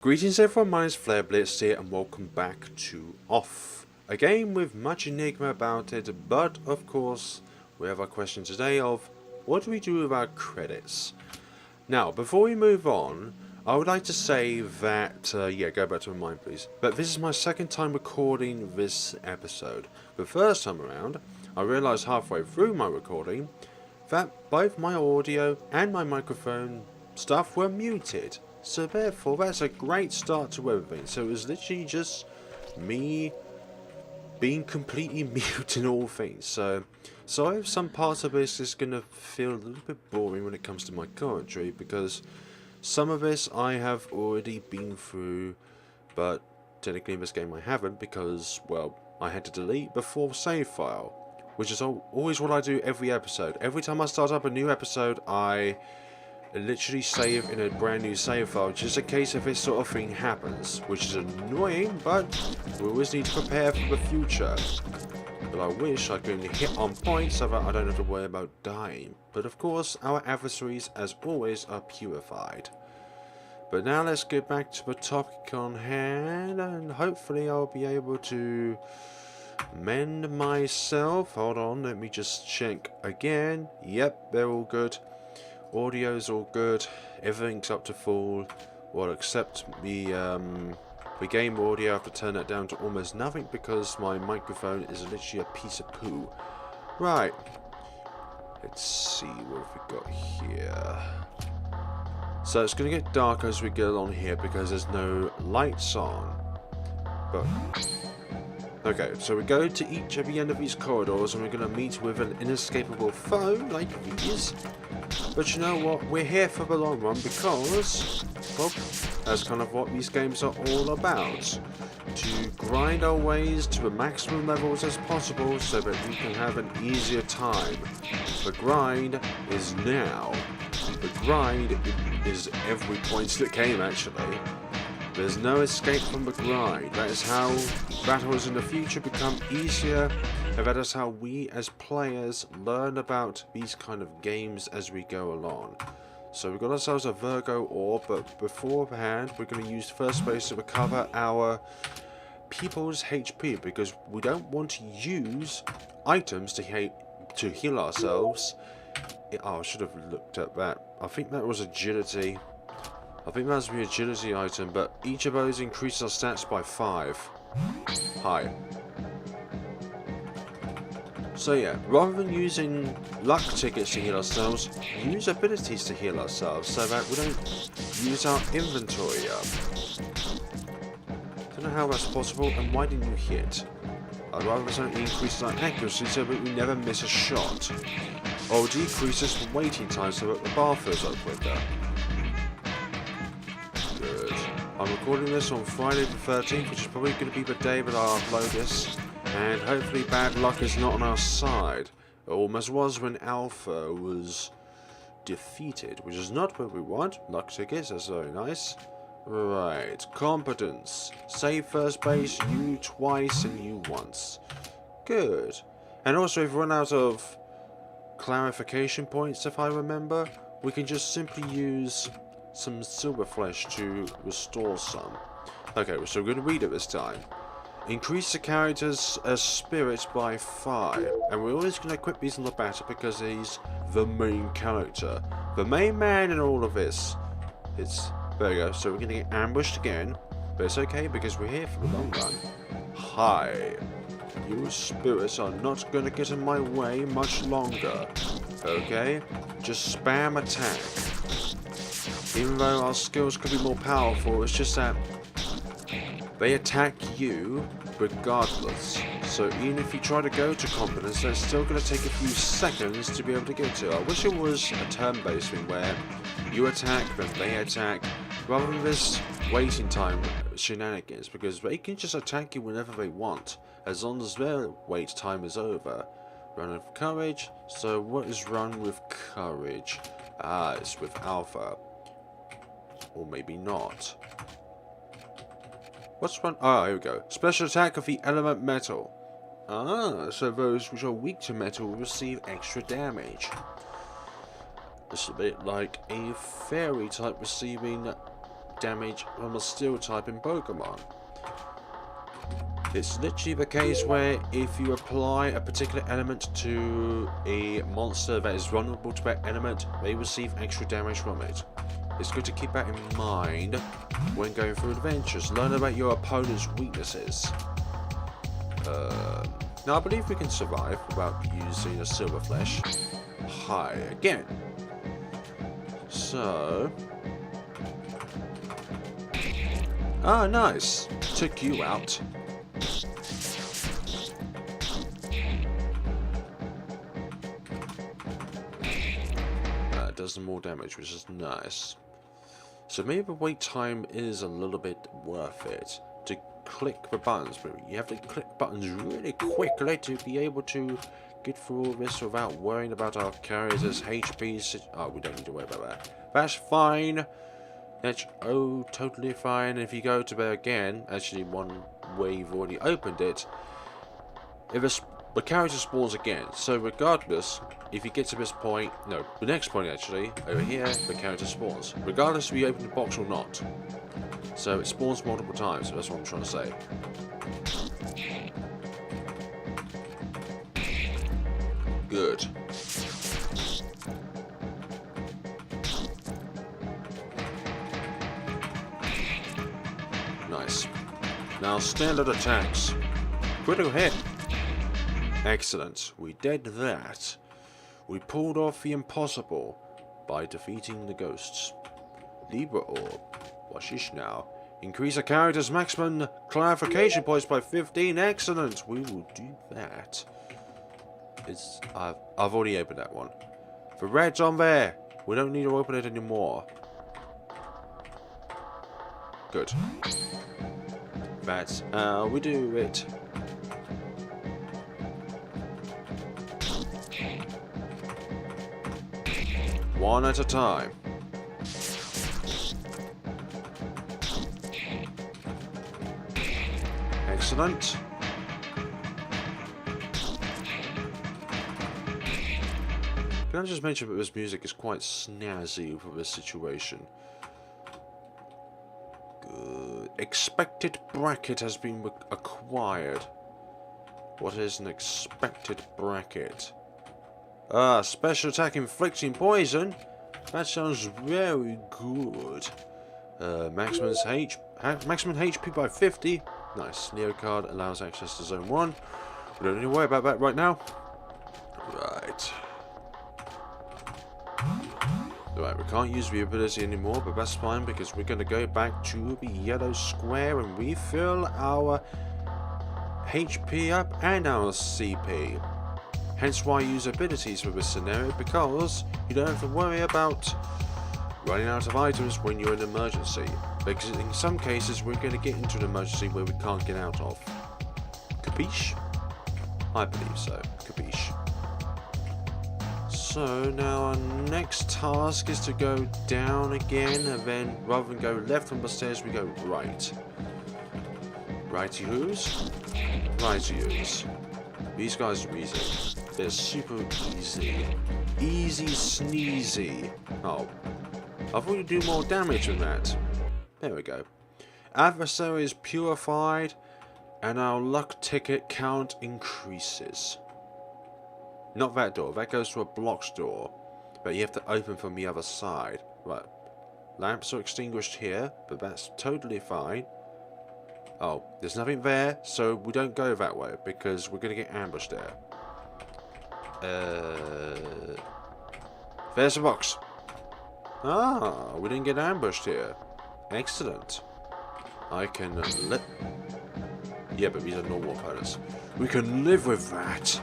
Greetings everyone, my name is FlareBlitzed here and welcome back to Off. A game with much enigma about it, but of course we have our question today of what do we do with our credits? Now, before we move on, I would like to say that, go back to my mind please, but this is my second time recording this episode. The first time around, I realised halfway through my recording that both my audio and my microphone stuff were muted. So therefore, that's a great start to everything. So it was literally just me being completely mute in all things. So if some parts of this is going to feel a little bit boring when it comes to my commentary, because some of this I have already been through, but technically in this game I haven't, because, well, I had to delete the full save file, which is always what I do every episode. Every time I start up a new episode, I literally save in a brand new save file just in case if this sort of thing happens, which is annoying, but we always need to prepare for the future. But I wish I could hit on point so that I don't have to worry about dying. But of course, our adversaries, as always, are purified. But now let's get back to the topic on hand, and hopefully I'll be able to mend myself. Hold on, let me just check again. Yep, they're all good. Audio's all good, everything's up to full, well except the game audio. I have to turn that down to almost nothing because my microphone is literally a piece of poo. Right, let's see what have we got here. So it's going to get darker as we go along here because there's no lights on. But okay, so we go to each of the end of these corridors and we're going to meet with an inescapable foe like these. But you know what, we're here for the long run because, well, that's kind of what these games are all about. To grind our ways to the maximum levels as possible so that we can have an easier time. The grind is now. The grind is every point that came actually. There's no escape from the grind. That is how battles in the future become easier, and that is how we as players learn about these kind of games as we go along. So we've got ourselves a Virgo orb, but beforehand we're going to use first space to recover our people's HP, because we don't want to use items to heal ourselves. Oh, I should have looked at that. I think that was agility. I think that's the agility item, but each of those increases our stats by 5. Hi. So yeah, rather than using luck tickets to heal ourselves, use abilities to heal ourselves so that we don't use our inventory up. Don't know how that's possible, and why didn't you hit? I'd rather something increases our accuracy so that we never miss a shot. Or decreases the waiting time so that the bar fills up quicker. I'm recording this on Friday the 13th, which is probably going to be the day that I upload this, and hopefully bad luck is not on our side. It almost was when Alpha was defeated, which is not what we want. Luck tickets, that's very nice. Right, competence. Save first base, you twice and you once. Good. And also if we run out of clarification points, if I remember, we can just simply use some silver flesh to restore some. Okay, so we're going to read it this time. Increase the character's spirit by 5. And we're always going to equip these on the batter because he's the main character. The main man in all of this. There we go. So we're going to get ambushed again. But it's okay because we're here for the long run. Hi. You spirits are not going to get in my way much longer. Okay? Just spam attack. Even though our skills could be more powerful, it's just that they attack you regardless. So even if you try to go to competence, they're still going to take a few seconds to be able to get to. I wish it was a turn-based thing where you attack, then they attack, rather than this waiting time shenanigans, because they can just attack you whenever they want, as long as their wait time is over. Run with courage. So what is run with courage? Ah, it's with Alpha. Or maybe not. What's one? Ah, here we go. Special attack of the element metal. Ah, so those which are weak to metal will receive extra damage. It's a bit like a fairy type receiving damage from a steel typing Pokemon. It's literally the case where if you apply a particular element to a monster that is vulnerable to that element, they receive extra damage from it. It's good to keep that in mind when going through adventures. Learn about your opponent's weaknesses. Now I believe we can survive without using a silver flesh. Hi again. So... ah, nice. Took you out. Does some more damage, which is nice. So maybe the wait time is a little bit worth it to click the buttons, but you have to click buttons really quickly to be able to get through all this without worrying about our character's HP. Oh, we don't need to worry about that. That's fine. That's totally fine. If you go to there again, actually one way you've already opened it, if the character spawns again. So regardless, if you get to this point, no, the next point actually, over here, the character spawns. Regardless if you open the box or not. So it spawns multiple times, that's what I'm trying to say. Good. Nice. Now standard attacks. Critical hit. Excellent. We did that. We pulled off the impossible by defeating the ghosts. Libra Orb. Washish now. Increase a character's maximum clarification points by 15. Excellent. We will do that. I've already opened that one. The red's on there. We don't need to open it anymore. Good. That's how we do it. One at a time. Excellent. Can I just mention that this music is quite snazzy for this situation? Good. Expected bracket has been acquired. What is an expected bracket? Ah, special attack inflicting poison. That sounds very good. Maximum HP by 50. Nice. Neo card allows access to Zone 1. We don't need to worry about that right now. Right. Right, we can't use the ability anymore, but that's fine because we're going to go back to the yellow square and refill our HP up and our CP. Hence why I use abilities for this scenario, because you don't have to worry about running out of items when you're in an emergency. Because in some cases we're going to get into an emergency where we can't get out of. Capiche? I believe so. Capiche. So now our next task is to go down again, and then rather than go left on the stairs we go right. Righty-hoos? Righty-hoos. These guys are easy. They're super easy. Easy sneezy. Oh. I thought you'd do more damage than that. There we go. Adversary is purified, and our luck ticket count increases. Not that door. That goes to a blocked door. But you have to open from the other side. Right. Lamps are extinguished here, but that's totally fine. Oh, there's nothing there, so we don't go that way, because we're going to get ambushed there. There's a box. Ah, we didn't get ambushed here. Excellent. I can live... Yeah, but these are normal opponents. We can live with that.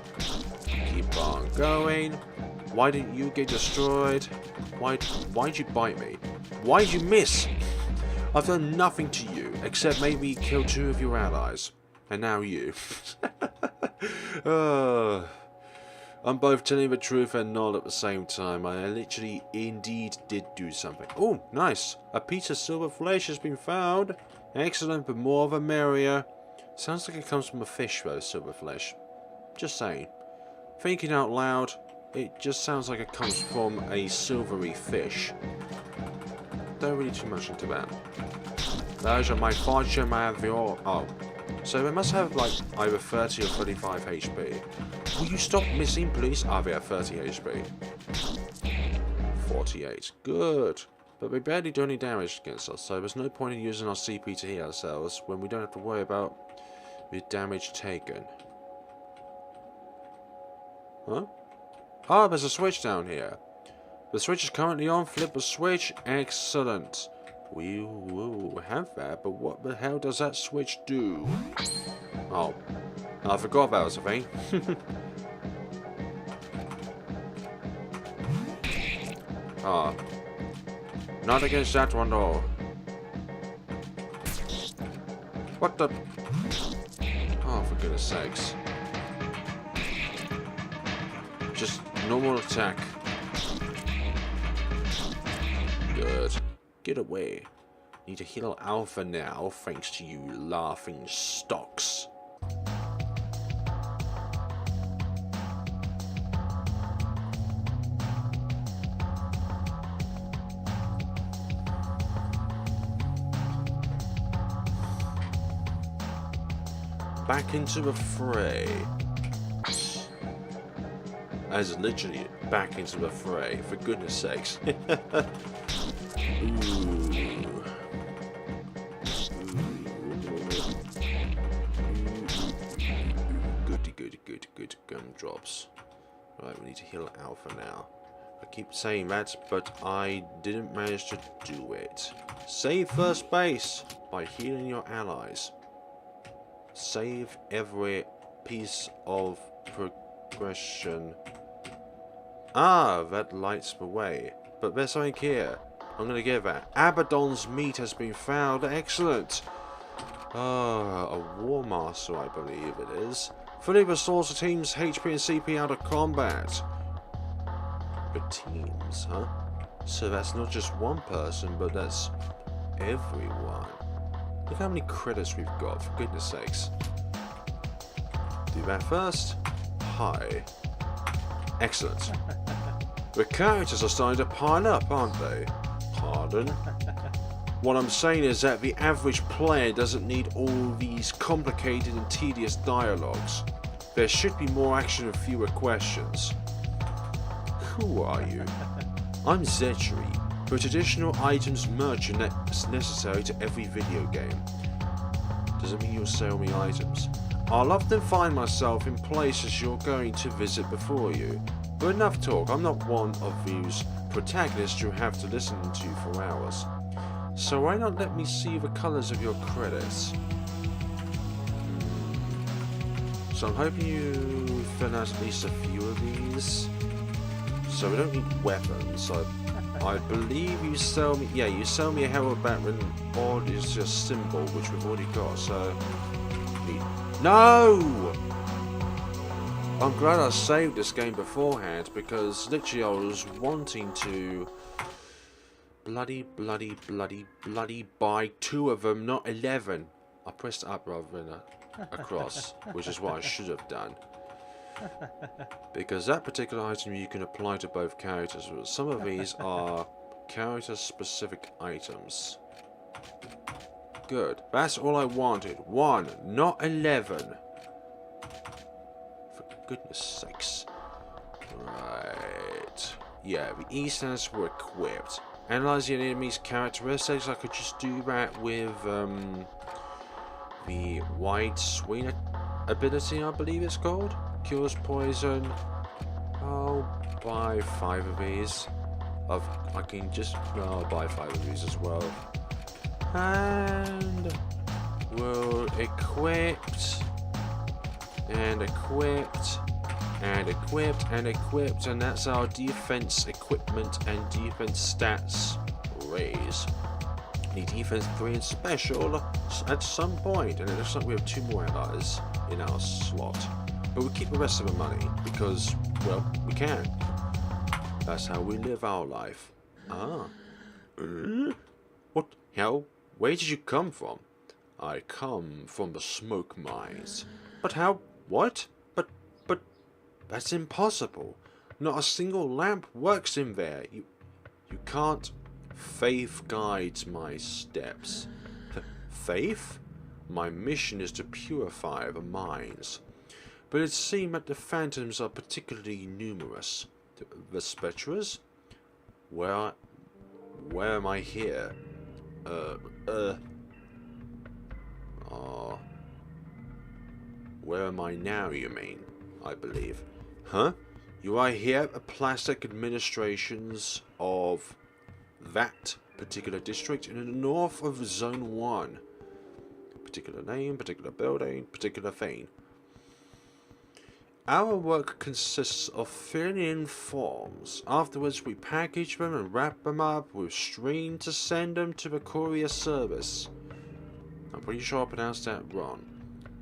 Keep on going. Why didn't you get destroyed? Why'd you bite me? Why'd you miss? I've done nothing to you, except maybe kill 2 of your allies. And now you. I'm both telling the truth and not at the same time. I literally indeed did do something. Oh, nice. A piece of silver flesh has been found. Excellent, but more the merrier. Sounds like it comes from a fish though, silver flesh. Just saying. Thinking out loud, it just sounds like it comes from a silvery fish. don't read too much into that. Those are my fortune, oh. So they must have like either 30 or 35 HP. Will you stop missing, please? Ah, they have 30 HP. 48. Good. But we barely do any damage against us, so there's no point in using our CP to heal ourselves when we don't have to worry about the damage taken. Huh? Ah, there's a switch down here. The switch is currently on. Flip the switch. Excellent. We will have that, but what the hell does that switch do? Oh, I forgot that was a thing. Ah, not against that one though. What the? Oh, for goodness sakes! Just normal attack. Good. Get away. Need to heal Alpha now, thanks to you laughing stocks. Back into the fray. As literally back into the fray, for goodness sakes. Good gumdrops. Right, we need to heal Alpha now. I keep saying that, but I didn't manage to do it. Save first base by healing your allies. Save every piece of progression. Ah, that lights the way. But there's something here. I'm going to give that. Abaddon's meat has been found. Excellent. A War Master, I believe it is. Fully restores the team's HP and CP out of combat. The teams, huh? So that's not just one person, but that's everyone. Look how many credits we've got, for goodness sakes. Do that first. Hi. Excellent. The characters are starting to pile up, aren't they? Pardon? What I'm saying is that the average player doesn't need all these complicated and tedious dialogues. There should be more action and fewer questions. Who are you? I'm Zetri, the traditional items merchant that's necessary to every video game. Doesn't mean you'll sell me items. I'll often find myself in places you're going to visit before you. But enough talk, I'm not one of these protagonists you have to listen to for hours. So why not let me see the colours of your credits? So I'm hoping you fill out at least a few of these. So we don't need weapons. I believe you sell me... Yeah, you sell me a Herald Battering, or it's just symbol, which we've already got, so... No! I'm glad I saved this game beforehand, because literally I was wanting to... Bloody buy 2 of them, not 11. I pressed up rather than across, which is what I should have done. Because that particular item you can apply to both characters. Some of these are character-specific items. Good. That's all I wanted. 1, not 11. For goodness sakes. Right. Yeah, the E stands for equipped. Analyze the enemy's characteristics. I could just do that with the wide swing ability, I believe it's called. Cures poison. I'll buy 5 of these. I can just... I'll buy 5 of these as well. And we'll equipped and equipped and equipped and equipped, and that's our defense equipment and defense stats raise. Need defense 3 and special at some point, and it looks like we have 2 more allies in our slot. But we'll keep the rest of the money because, well, we can. That's how we live our life. Ah. What hell? Where did you come from? I come from the smoke mines. But how? What? But that's impossible. Not a single lamp works in there. You can't Faith guides my steps. Faith? My mission is to purify the minds. But it seems that the phantoms are particularly numerous. The spectres? Where am I here? Where am I now, you mean? I believe. Huh? You are here at the plastic administrations of that particular district in the north of Zone 1. Particular name, particular building, particular thing. Our work consists of filling in forms. Afterwards, we package them and wrap them up with string to send them to the courier service. I'm pretty sure I pronounced that wrong.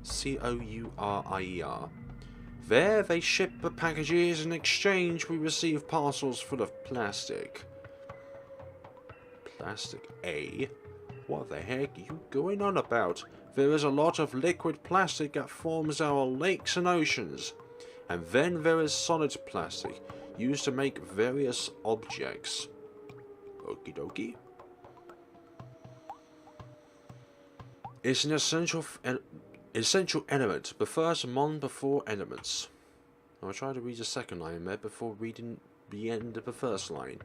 C-O-U-R-I-E-R. There, they ship the packages. In exchange, we receive parcels full of plastic. Plastic, eh? What the heck are you going on about? There is a lot of liquid plastic that forms our lakes and oceans. And then there is solid plastic, used to make various objects. Okie dokie. It's an essential element, the first among the four elements. I'll try to read the second line there before reading the end of the first line.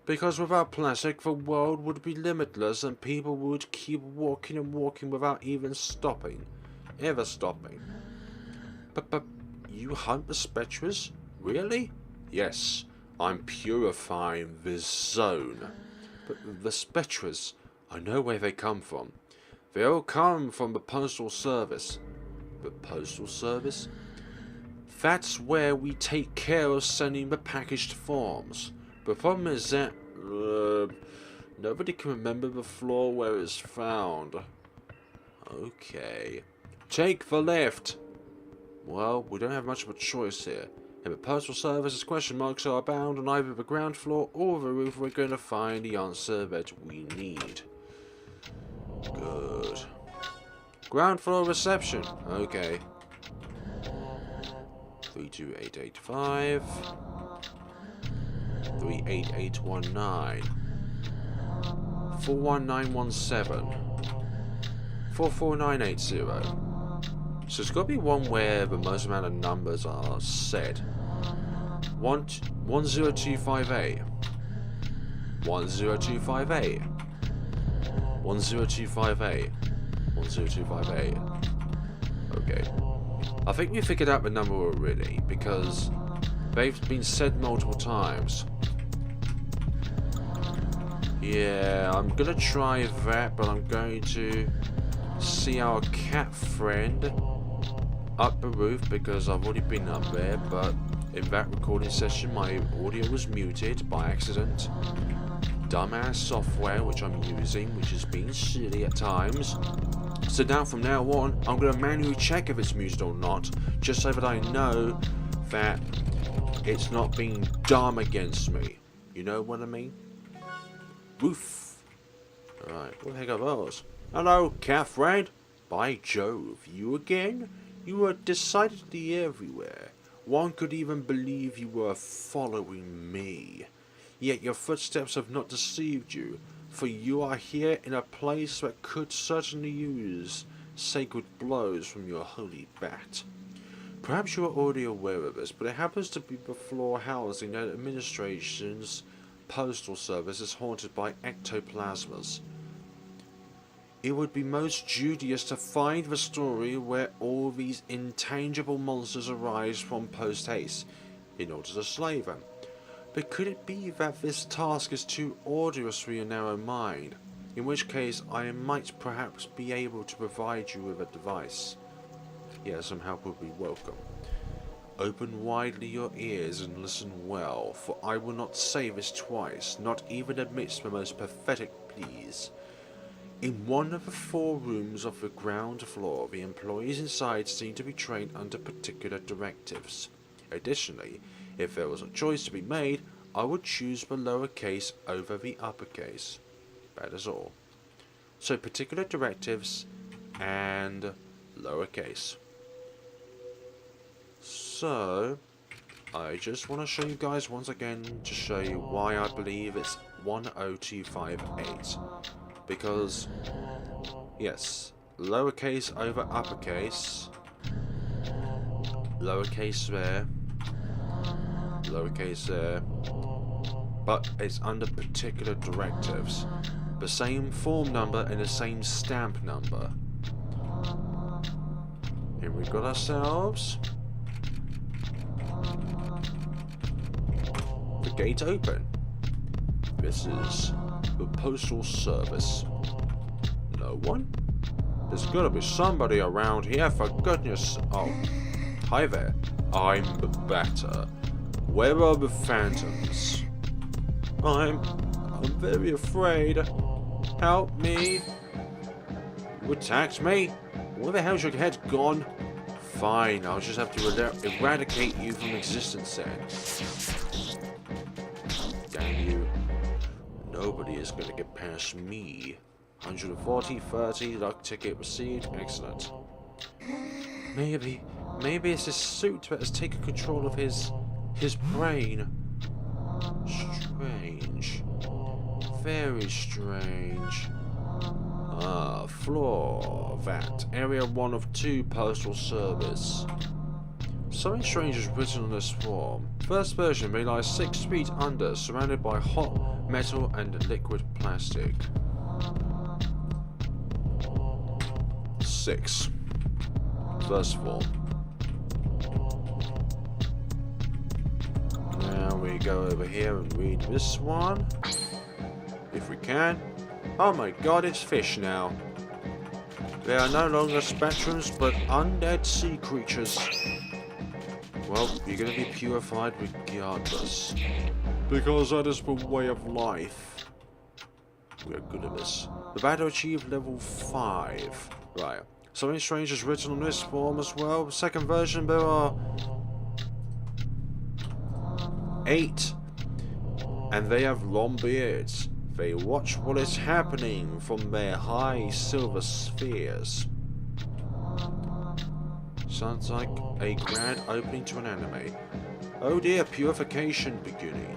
Because without plastic, the world would be limitless and people would keep walking and walking without even stopping. Ever stopping. But you hunt the spectres? Really? Yes, I'm purifying this zone. But the spectres, I know where they come from. They all come from the postal service. The postal service? That's where we take care of sending the packaged forms. The problem is that nobody can remember the floor where it's found. Okay. Take the left. Well, we don't have much of a choice here. In the postal service's question marks are abound on either the ground floor or the roof. We're going to find the answer that we need. Good. Ground floor reception. Okay. 32885. 38819. 41917. 44980. So it's got to be one where the most amount of numbers are said. 10258. 10258. 10258. 10258. Okay. I think we figured out the number already because they've been said multiple times. Yeah, I'm gonna try that, but I'm going to see our cat friend up the roof because I've already been up there, but in that recording session my audio was muted by accident. Dumbass software which I'm using, which has been silly at times. So now from now on, I'm going to manually check if it's muted or not, just so that I know that it's not being dumb against me. You know what I mean? Woof. Alright, what the heck are those? Hello, cat friend. By Jove, you again? You are decidedly everywhere. One could even believe you were following me. Yet your footsteps have not deceived you, for you are here in a place that could certainly use sacred blows from your holy bat. Perhaps you are already aware of this, but it happens to be the floor housing that administration's postal service is haunted by ectoplasmas. It would be most judicious to find the story where all these intangible monsters arise from post-haste, in order to slay them. But could it be that this task is too arduous for your narrow mind? In which case I might perhaps be able to provide you with a device. Yes, some help would be welcome. Open widely your ears and listen well, for I will not say this twice, not even amidst the most pathetic pleas. In one of the 4 rooms of the ground floor, the employees inside seem to be trained under particular directives. Additionally, if there was a choice to be made, I would choose the lowercase over the uppercase. That is all. So particular directives and lowercase. So, I just want to show you guys once again to show you why I believe it's 10258. Because, yes, lowercase over uppercase, lowercase there, lowercase there, but it's under particular directives. The same form number and the same stamp number. Here we've got ourselves the gate open. This is the postal service. No one? There's gotta be somebody around here, for goodness. Oh, hi there. I'm the Batter. Where are the phantoms? I'm very afraid. Help me. You attacked me? Where the hell's your head gone? Fine, I'll just have to eradicate you from existence then. Damn you. Nobody is going to get past me. 140, 30, luck ticket received. Excellent. Maybe it's his suit that has taken control of his brain. Strange. Very strange. Floor. That. Area 1 of 2 postal service. Something strange is written on this form. First version may lie 6 feet under, surrounded by hot metal and liquid plastic. 6. First form. Now we go over here and read this one. If we can. Oh my god, it's fish now. They are no longer spectrums, but undead sea creatures. Well, you're going to be purified regardless. Because that is the way of life. We are good at this. The battle achieved level 5. Right. Something strange is written on this form as well. Second version, there are 8. And they have long beards. They watch what is happening from their high silver spheres. Sounds like a grand opening to an anime. Oh dear, purification beginning.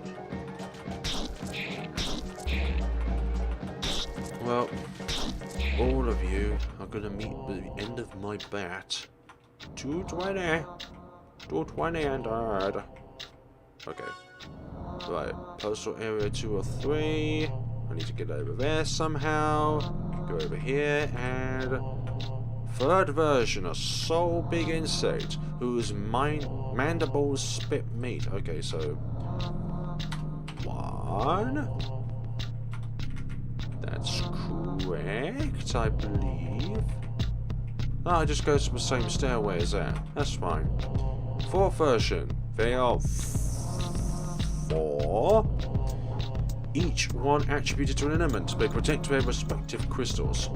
Well, all of you are going to meet the end of my bat. 220. 220 and hard. Okay. Right, postal area 2 or 3. I need to get over there somehow. Go over here and... Third version, a soul big insect whose mandibles spit meat. Okay, so 1. That's correct, I believe. Oh, it just goes to the same stairway as that. That's fine. Fourth version, they are 4. Each one attributed to an element. They protect their respective crystals.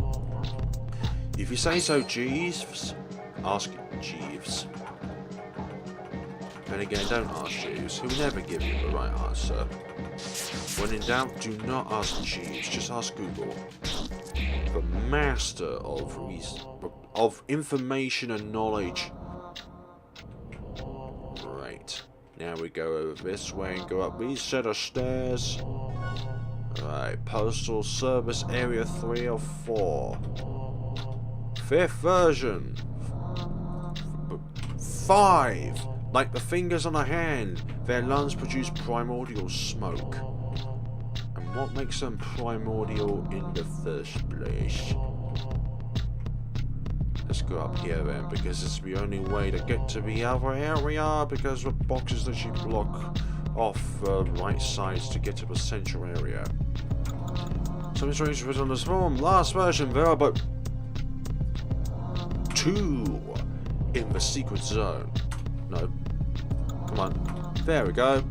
If you say so, Jeeves, ask Jeeves. Then again, don't ask Jeeves. He'll never give you the right answer. When in doubt, do not ask Jeeves. Just ask Google. The master of information and knowledge. Right. Now we go over this way and go up these set of stairs. Right. Postal Service Area 3 of 4. 5th version. 5. Like the fingers on a hand, their lungs produce primordial smoke. And what makes them primordial in the first place? Let's go up here then, because it's the only way to get to the other area, because the boxes literally block off the right sides to get to the central area. Something strange was on this form. Last version, there are but 2 in the secret zone. No. Come on. There we go.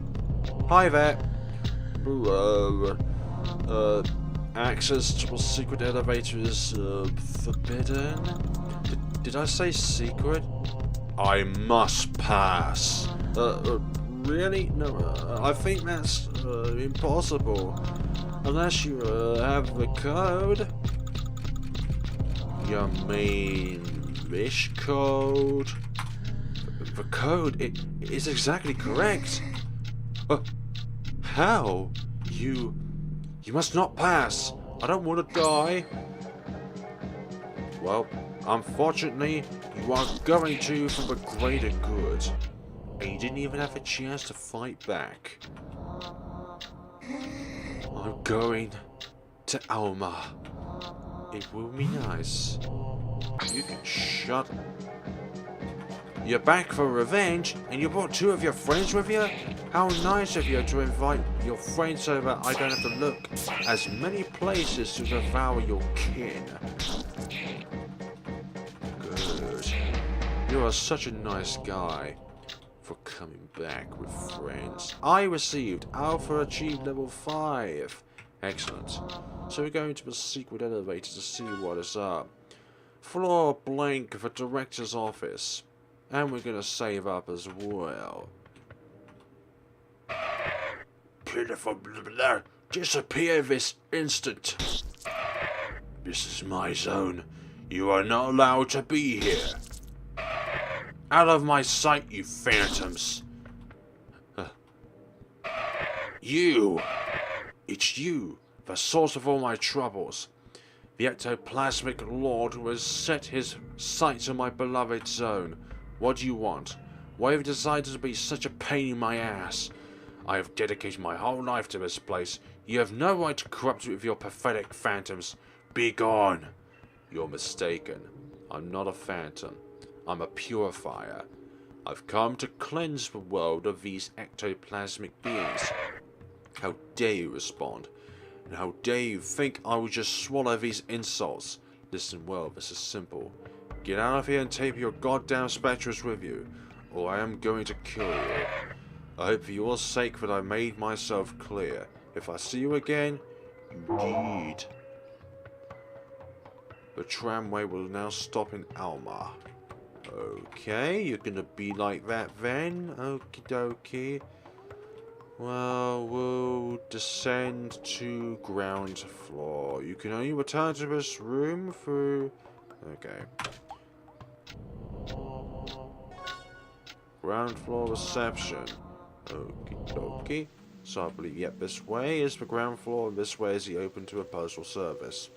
Hi there. Access to the secret elevator is forbidden. Did I say secret? I must pass. Really? No, I think that's impossible. Unless you have the code. You mean this code? The code, it is exactly correct. How? You You must not pass. I don't want to die. Well, unfortunately, you are going to for the greater good. And you didn't even have a chance to fight back. I'm going to Alma. It will be nice. You can shut up. You're back for revenge, and you brought 2 of your friends with you? How nice of you to invite your friends so that I don't have to look as many places to devour your kin. Good. You are such a nice guy for coming back with friends. I received Alpha achieved level 5. Excellent. So we're going to the secret elevator to see what is up. Floor blank, the director's office. And we're going to save up as well. Pitiful blah, disappear this instant. This is my zone. You are not allowed to be here. Out of my sight, you phantoms. You. It's you, the source of all my troubles. The ectoplasmic lord who has set his sights on my beloved zone. What do you want? Why have you decided to be such a pain in my ass? I have dedicated my whole life to this place. You have no right to corrupt it with your pathetic phantoms. Be gone. You're mistaken. I'm not a phantom. I'm a purifier. I've come to cleanse the world of these ectoplasmic beings. How dare you respond? And how dare you think I will just swallow these insults? Listen well, this is simple. Get out of here and take your goddamn spectres with you, or I am going to kill you. I hope for your sake that I made myself clear. If I see you again, indeed. The tramway will now stop in Alma. Okay, you're gonna be like that then. Okie dokie. Well, we'll descend to ground floor. You can only return to this room through... Okay. Ground floor reception. Okie dokie. So I believe, yep, this way is the ground floor and this way is the open to a postal service.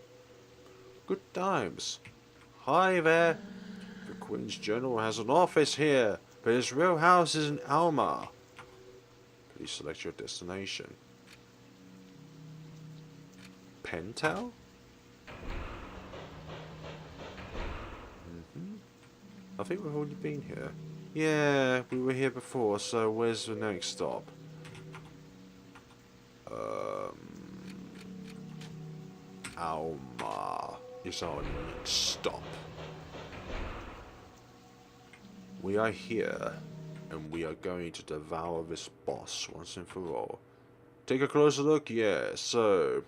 Good times. Hi there. The Queen's General has an office here, but his real house is in Alma. Please select your destination. Pentel? I think we've already been here. Yeah, we were here before, so where's the next stop? Alma is our next stop. We are here, and we are going to devour this boss once and for all. Take a closer look, yeah, so...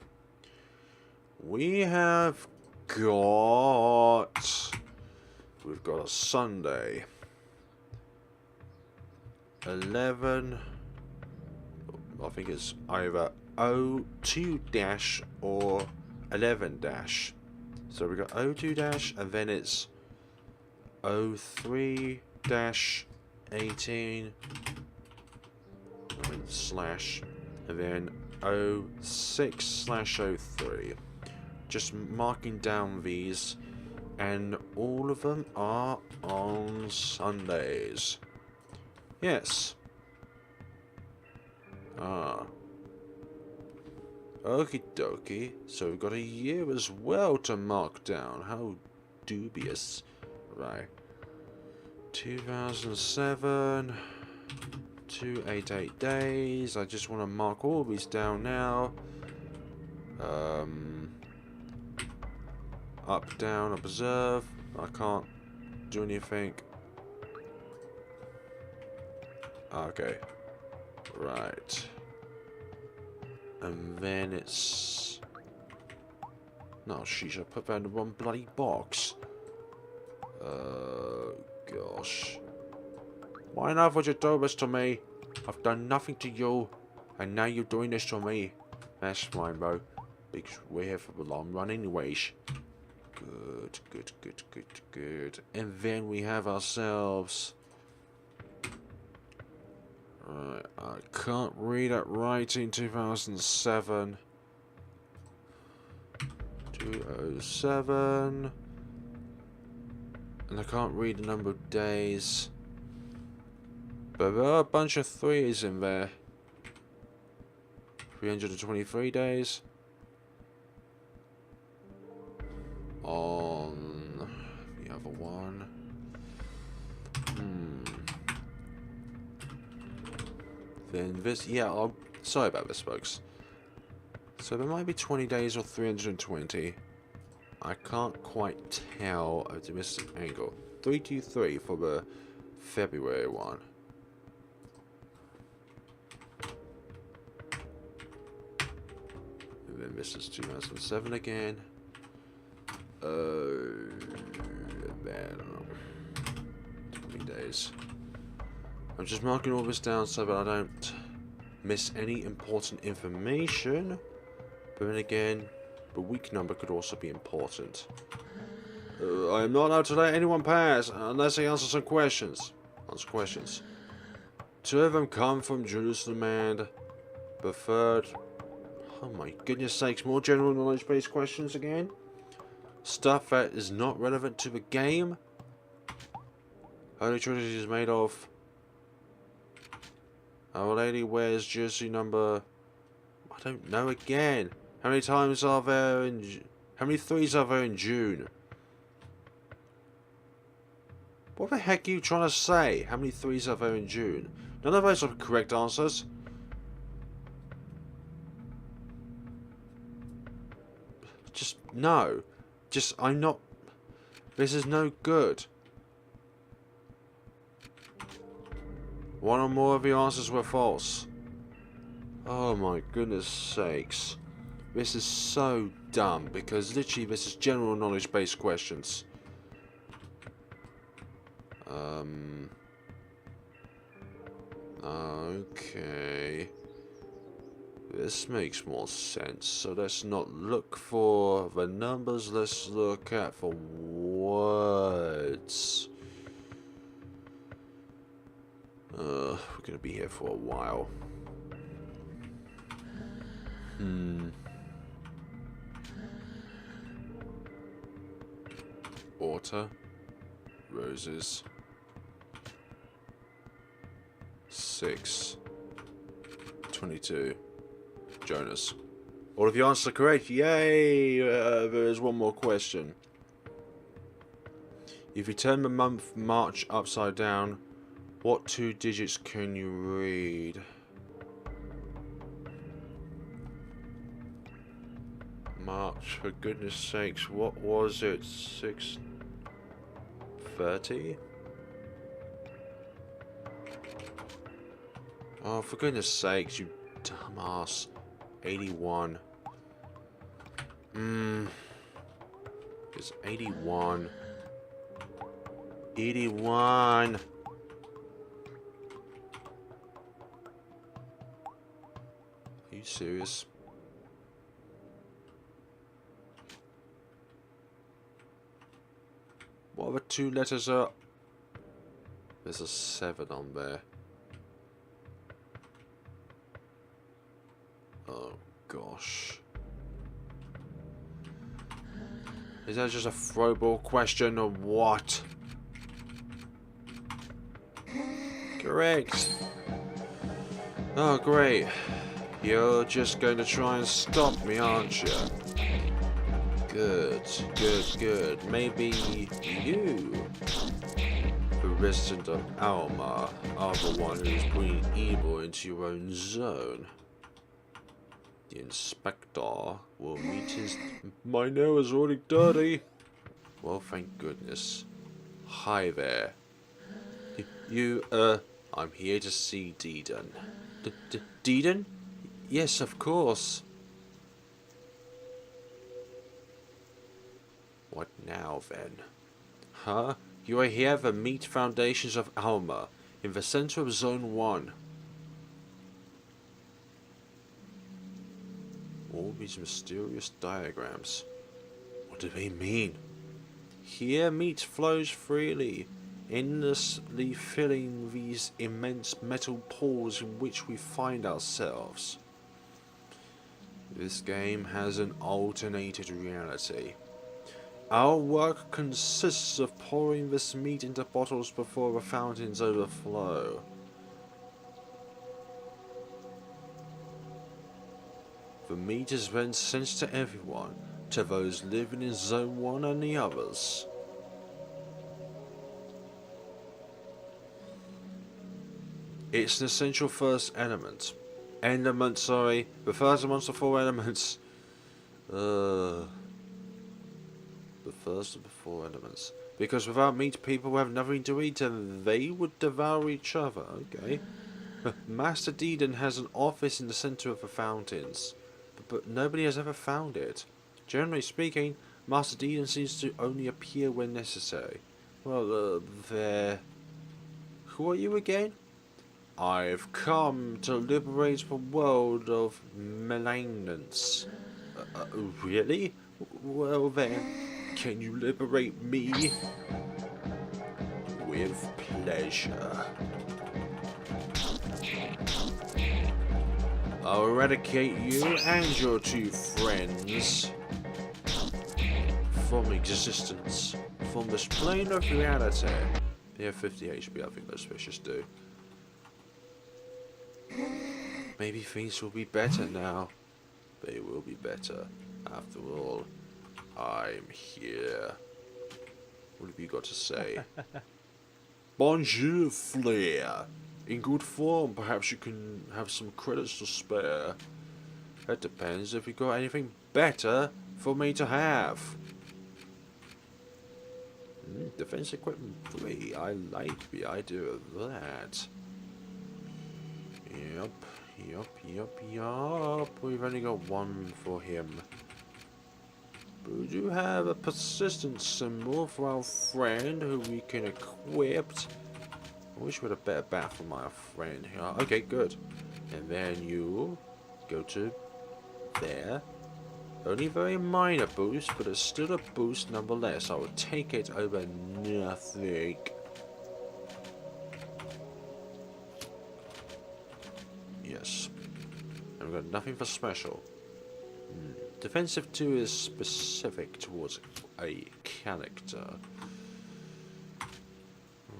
We have got... We've got a Sunday. 11... I think it's either 02- or 11-. So we've got 02- and then it's 03-18 slash and then 06/03. Just marking down these, and all of them are on Sundays. Yes. Okie dokie. So we've got a year as well to mark down. How dubious. Right. 2007. 288 days. I just want to mark all these down now. Up, down, observe. I can't do anything. Okay. Right. And then it's... No, sheesh, I put that in the wrong bloody box. Gosh. Why not would you do this to me? I've done nothing to you, and now you're doing this to me. That's fine, bro. Because we're here for the long run anyways. Good, good, good, good, good. And then we have ourselves... Right, I can't read it right in 2007. 307. And I can't read the number of days. But there are a bunch of threes in there. 323 days. On the other one. Then this, yeah, sorry about this, folks. So there might be 20 days or 320. I can't quite tell at this angle. 323 for the February one. And then this is 2007 again. Then 20 days. I'm just marking all this down so that I don't miss any important information. But then again, the week number could also be important. I am not allowed to let anyone pass unless they answer some questions. Answer questions. Two of them come from Jerusalem and the third... Oh my goodness sakes, more general knowledge based questions again? Stuff that is not relevant to the game? Holy Trinity is made of... Our Lady wears jersey number... I don't know again. How many times are there in... How many threes are there in June? What the heck are you trying to say? How many threes are there in June? None of those are correct answers. Just, no. Just, I'm not... This is no good. One or more of the answers were false. Oh my goodness sakes. This is so dumb, because literally this is general knowledge based questions. Okay. This makes more sense. So let's not look for the numbers, let's look at the words. We're gonna be here for a while. Water. Roses. 6. 22. Jonas. All of your answers are correct. Yay! There is one more question. If you turn the month March upside down, what 2 digits can you read? March, for goodness sakes, what was it? 6:30? Oh, for goodness sakes, you dumbass. 81. It's 81. 81. Are you serious? What other 2 letters are... There's a 7 on there. Oh gosh. Is that just a throwball question or what? Correct. Oh great. You're just going to try and stop me, aren't you? Good, good, good. Maybe you, the resident of Alma, are the one who's bringing evil into your own zone. The inspector will meet his... My nail is already dirty. Well, thank goodness. Hi there. I'm here to see Deedon. Deedon? Yes, of course. What now, then? Huh? You are here to meet foundations of Alma, in the center of Zone 1. All these mysterious diagrams. What do they mean? Here meat flows freely, endlessly filling these immense metal pools in which we find ourselves. This game has an alternated reality. Our work consists of pouring this meat into bottles before the fountains overflow. The meat is then sent to everyone, to those living in Zone 1 and the others. It's an essential first element. The first amongst the four elements. The first of the four elements. Because without meat, people have nothing to eat and they would devour each other. Okay. Master Deedon has an office in the center of the fountains, but nobody has ever found it. Generally speaking, Master Deedon seems to only appear when necessary. Well, who are you again? I've come to liberate the world of malignance. Really? Well then, can you liberate me? With pleasure. I'll eradicate you and your two friends from existence, from this plane of reality. They have 50 HP, I think those fishes do. Maybe things will be better now. They will be better. After all, I'm here. What have you got to say? Bonjour, Flare. In good form, perhaps you can have some credits to spare. That depends if you got anything better for me to have. Defense equipment 3. I like the idea of that. Yup. We've only got one for him. But we do have a persistence symbol for our friend who we can equip. I wish we had a better bat for my friend here. Okay, good. And then you go to there. Only a very minor boost, but it's still a boost nonetheless. I would take it over nothing. Yes. And we've got nothing for special. Defensive 2 is specific towards a character.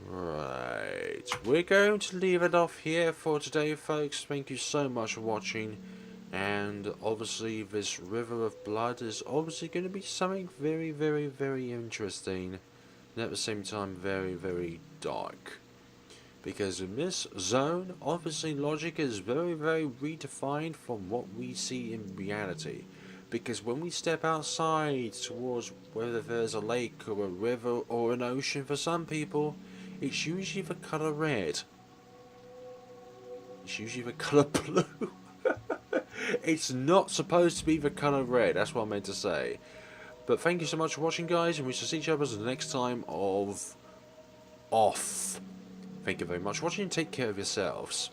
Right. We're going to leave it off here for today, folks. Thank you so much for watching. And obviously this river of blood is obviously going to be something very, very, very interesting. And at the same time very, very dark. Because in this zone, obviously logic is very, very redefined from what we see in reality. Because when we step outside towards whether there's a lake or a river or an ocean for some people, it's usually the colour red. It's usually the colour blue. It's not supposed to be the colour red, that's what I meant to say. But thank you so much for watching, guys, and we shall see each other the next time of Off. Thank you very much for watching, take care of yourselves.